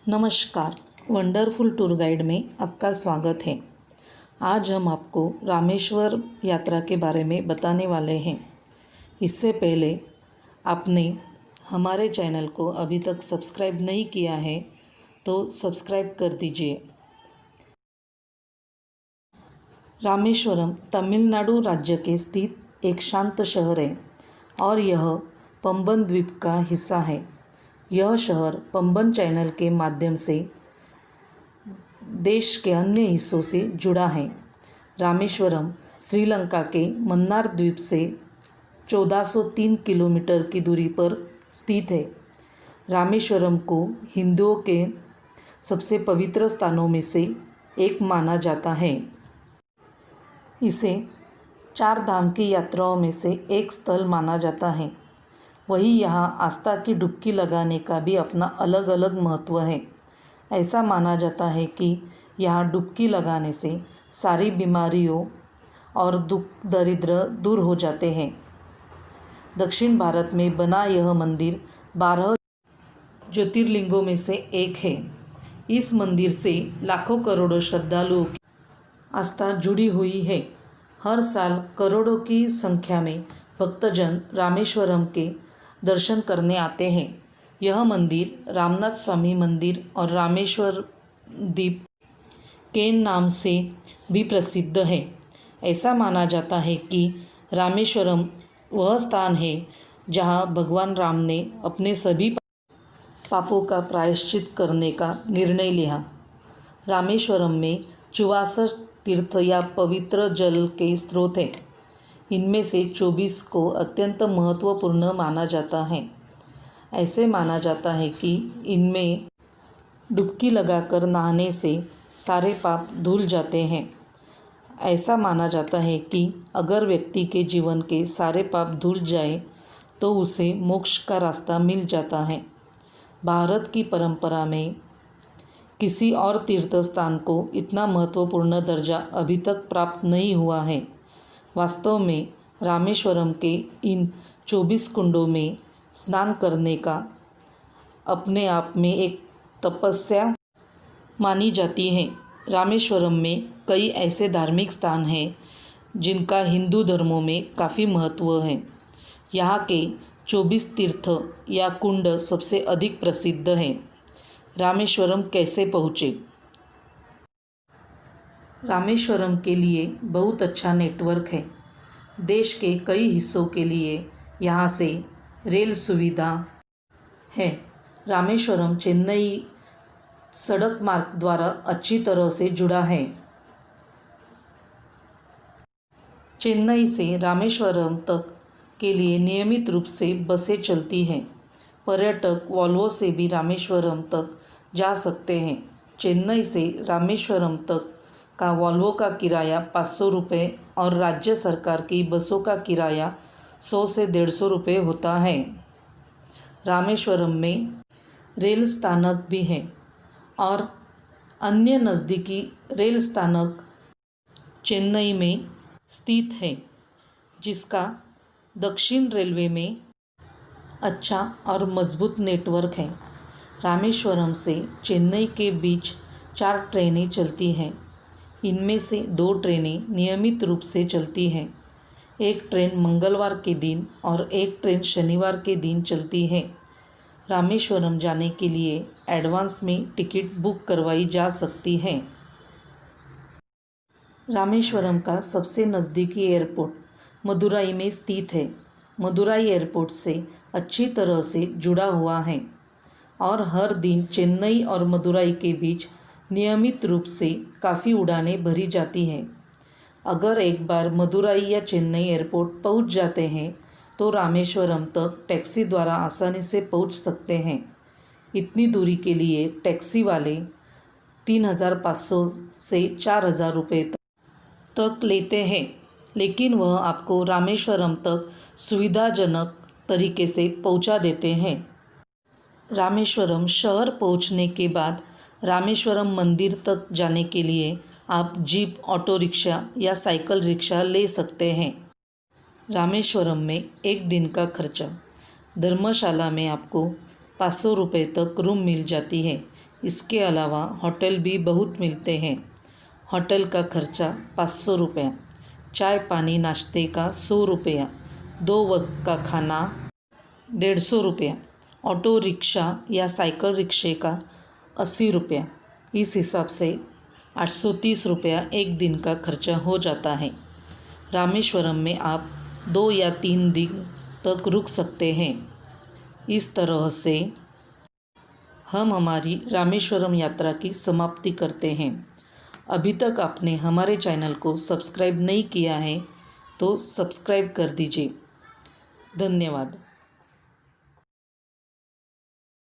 नमस्कार, wonderful tour guide में आपका स्वागत है। आज हम आपको रामेश्वर यात्रा के बारे में बताने वाले हैं। इससे पहले आपने हमारे चैनल को अभी तक सब्सक्राइब नहीं किया है तो सब्सक्राइब कर दीजिए। रामेश्वरम तमिलनाडु राज्य के स्थित एक शांत शहर है और यह पंबन द्वीप का हिस्सा है। यह शहर पंबन चैनल के माध्यम से देश के अन्य हिस्सों से जुड़ा है। रामेश्वरम श्रीलंका के मन्नार द्वीप से 1403 किलोमीटर की दूरी पर स्थित है। रामेश्वरम को हिंदुओं के सबसे पवित्र स्थानों में से एक माना जाता है। इसे 4 धाम की यात्राओं में से एक स्थल माना जाता है। वहीं यहाँ आस्था की डुबकी लगाने का भी अपना अलग अलग महत्व है। ऐसा माना जाता है कि यहाँ डुबकी लगाने से सारी बीमारियों और दुख दरिद्र दूर हो जाते हैं। दक्षिण भारत में बना यह मंदिर 12 ज्योतिर्लिंगों में से एक है। इस मंदिर से लाखों करोड़ों श्रद्धालुओं की आस्था जुड़ी हुई है। हर साल करोड़ों की संख्या में भक्तजन रामेश्वरम के दर्शन करने आते हैं। यह मंदिर रामनाथ स्वामी मंदिर और रामेश्वर द्वीप के नाम से भी प्रसिद्ध है। ऐसा माना जाता है कि रामेश्वरम वह स्थान है जहां भगवान राम ने अपने सभी पापों का प्रायश्चित करने का निर्णय लिया। रामेश्वरम में 64 तीर्थ या पवित्र जल के स्रोत हैं। इनमें से 24 को अत्यंत महत्वपूर्ण माना जाता है। ऐसे माना जाता है कि इनमें डुबकी लगाकर नहाने से सारे पाप धुल जाते हैं। ऐसा माना जाता है कि अगर व्यक्ति के जीवन के सारे पाप धुल जाए तो उसे मोक्ष का रास्ता मिल जाता है। भारत की परंपरा में किसी और तीर्थ स्थान को इतना महत्वपूर्ण दर्जा अभी तक प्राप्त नहीं हुआ है। वास्तव में रामेश्वरम के इन 24 कुंडों में स्नान करने का अपने आप में एक तपस्या मानी जाती है। रामेश्वरम में कई ऐसे धार्मिक स्थान हैं जिनका हिंदू धर्मों में काफ़ी महत्व है। यहाँ के 24 तीर्थ या कुंड सबसे अधिक प्रसिद्ध हैं। रामेश्वरम कैसे पहुँचे? रामेश्वरम के लिए बहुत अच्छा नेटवर्क है। देश के कई हिस्सों के लिए यहाँ से रेल सुविधा है। रामेश्वरम चेन्नई सड़क मार्ग द्वारा अच्छी तरह से जुड़ा है। चेन्नई से रामेश्वरम तक के लिए नियमित रूप से बसें चलती हैं। पर्यटक वॉल्वो से भी रामेश्वरम तक जा सकते हैं। चेन्नई से रामेश्वरम तक का वॉल्वो का किराया 500 रुपये और राज्य सरकार की बसों का किराया 100 से 150 रुपये होता है। रामेश्वरम में रेल स्थानक भी है और अन्य नज़दीकी रेल स्थानक चेन्नई में स्थित है, जिसका दक्षिण रेलवे में अच्छा और मजबूत नेटवर्क है। रामेश्वरम से चेन्नई के बीच 4 ट्रेनें चलती हैं। इनमें से 2 ट्रेनें नियमित रूप से चलती हैं। एक ट्रेन मंगलवार के दिन और एक ट्रेन शनिवार के दिन चलती है। रामेश्वरम जाने के लिए एडवांस में टिकट बुक करवाई जा सकती है। रामेश्वरम का सबसे नज़दीकी एयरपोर्ट मदुराई में स्थित है। मदुराई एयरपोर्ट से अच्छी तरह से जुड़ा हुआ है और हर दिन चेन्नई और मदुराई के बीच नियमित रूप से काफ़ी उड़ानें भरी जाती हैं। अगर एक बार मदुराई या चेन्नई एयरपोर्ट पहुंच जाते हैं तो रामेश्वरम तक टैक्सी द्वारा आसानी से पहुंच सकते हैं। इतनी दूरी के लिए टैक्सी वाले 3500 से 4000 रुपये तक लेते हैं, लेकिन वह आपको रामेश्वरम तक सुविधाजनक तरीके से पहुंचा देते हैं। रामेश्वरम शहर पहुंचने के बाद रामेश्वरम मंदिर तक जाने के लिए आप जीप, ऑटो रिक्शा या साइकिल रिक्शा ले सकते हैं। रामेश्वरम में एक दिन का खर्चा। धर्मशाला में आपको 500 रुपये तक रूम मिल जाती है। इसके अलावा होटल भी बहुत मिलते हैं। होटल का खर्चा 500 रुपया, चाय पानी नाश्ते का 100 रुपया, 2 वक्त का खाना 150 रुपया, ऑटो रिक्शा या साइकिल रिक्शे का 80 रुपया। इस हिसाब से 830 रुपया एक दिन का खर्चा हो जाता है। रामेश्वरम में आप 2 या 3 दिन तक रुक सकते हैं। इस तरह से हम हमारी रामेश्वरम यात्रा की समाप्ति करते हैं। अभी तक आपने हमारे चैनल को सब्सक्राइब नहीं किया है तो सब्सक्राइब कर दीजिए। धन्यवाद।